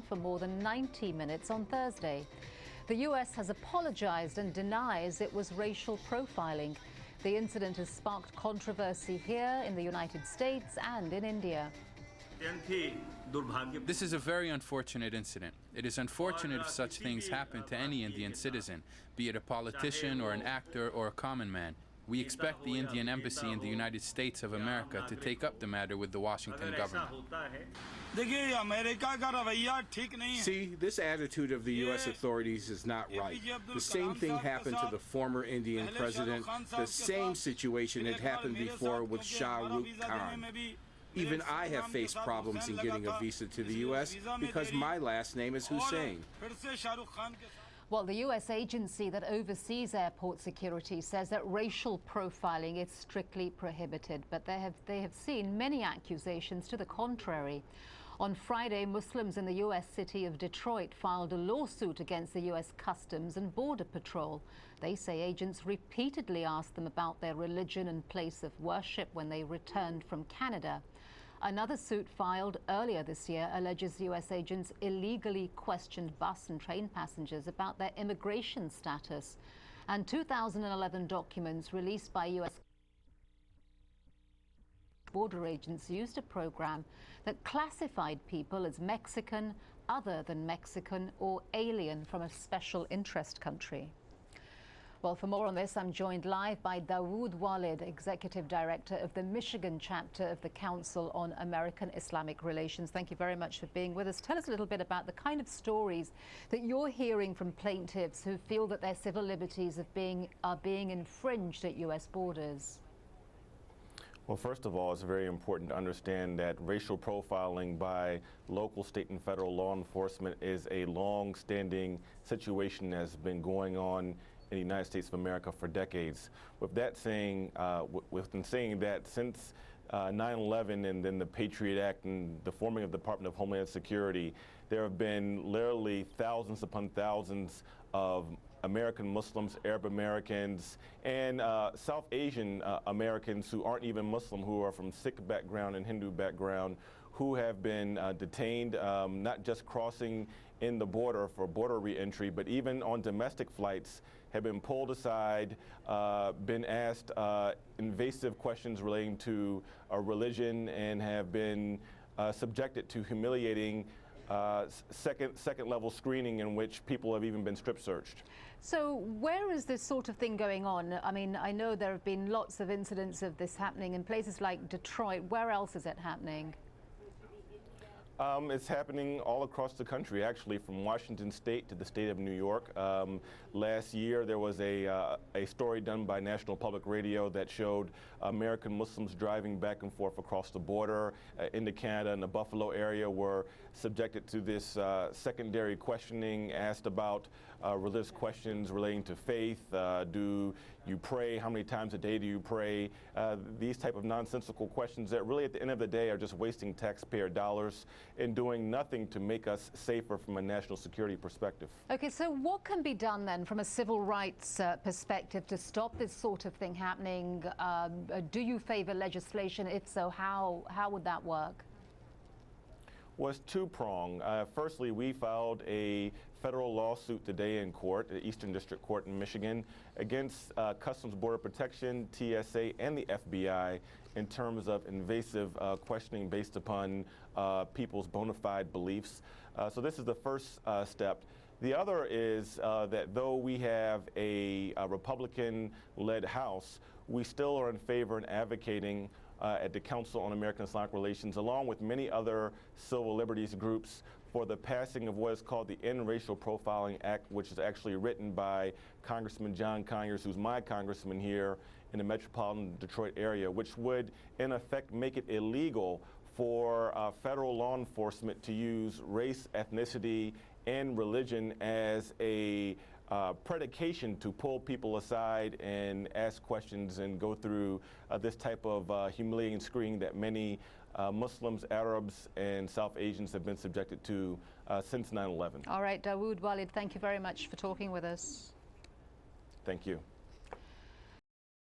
for more than 90 minutes on Thursday. The US has apologized and denies it was racial profiling. The incident has sparked controversy here in the United States and in India. This is a very unfortunate incident. It is unfortunate if such things happen to any Indian citizen, be it a politician or an actor or a common man. We expect the Indian Embassy in the United States of America to take up the matter with the Washington government. See, this attitude of the U.S. authorities is not right. The same thing happened to the former Indian president. The same situation had happened before with Shah Rukh Khan. Even I have faced problems in getting a visa to the U.S. because my last name is Hussein. Well, the U.S. agency that oversees airport security says that racial profiling is strictly prohibited, but they have seen many accusations to the contrary. On Friday, Muslims in the U.S. city of Detroit filed a lawsuit against the U.S. Customs and Border Patrol. They say agents repeatedly asked them about their religion and place of worship when they returned from Canada. Another suit filed earlier this year alleges U.S. agents illegally questioned bus and train passengers about their immigration status. And 2011 documents released by U.S. border agents used a program that classified people as Mexican, other than Mexican, or alien from a special interest country. Well, for more on this, I'm joined live by Dawud Walid, Executive Director of the Michigan chapter of the Council on American Islamic Relations. Thank you very much for being with us. Tell us a little bit about the kind of stories that you're hearing from plaintiffs who feel that their civil liberties are being infringed at U.S. borders. Well, first of all, it's very important to understand that racial profiling by local, state, and federal law enforcement is a long-standing situation that's been going on in the United States of America for decades. With that saying, saying that since 9/11 and then the Patriot Act and the forming of the Department of Homeland Security, there have been literally thousands upon thousands of American Muslims, Arab Americans, and South Asian Americans who aren't even Muslim, who are from Sikh background and Hindu background, who have been detained, not just crossing in the border for border reentry, but even on domestic flights, have been pulled aside, been asked invasive questions relating to religion, and have been subjected to humiliating second level screening in which people have even been strip searched. So where is this sort of thing going on? I mean, I know there have been lots of incidents of this happening in places like Detroit. Where else is it happening? It's happening all across the country, actually, from Washington State to the state of New York. Last year, there was a story done by National Public Radio that showed American Muslims driving back and forth across the border into Canada, and the Buffalo area were subjected to this secondary questioning, asked about religious questions relating to faith. Do you pray? How many times a day do you pray? These type of nonsensical questions that really, at the end of the day, are just wasting taxpayer dollars and doing nothing to make us safer from a national security perspective. Okay, so what can be done then from a civil rights perspective to stop this sort of thing happening? Do you favor legislation? If so, how would that work? Well, it's two-pronged. Firstly, we filed a federal lawsuit today in court, the Eastern District Court in Michigan, against Customs Border Protection, TSA, and the FBI in terms of invasive questioning based upon people's bona fide beliefs. So this is the first step. The other is that though we have a Republican-led House, we still are in favor and advocating at the Council on American Islamic Relations, along with many other civil liberties groups, for the passing of what is called the End Racial Profiling Act, which is actually written by Congressman John Conyers, who's my congressman here in the metropolitan Detroit area, which would, in effect, make it illegal for federal law enforcement to use race, ethnicity, and religion as a predication to pull people aside and ask questions and go through this type of humiliating screening that many Muslims, Arabs, and South Asians have been subjected to since 9/11. All right, Dawud, Walid, thank you very much for talking with us. Thank you.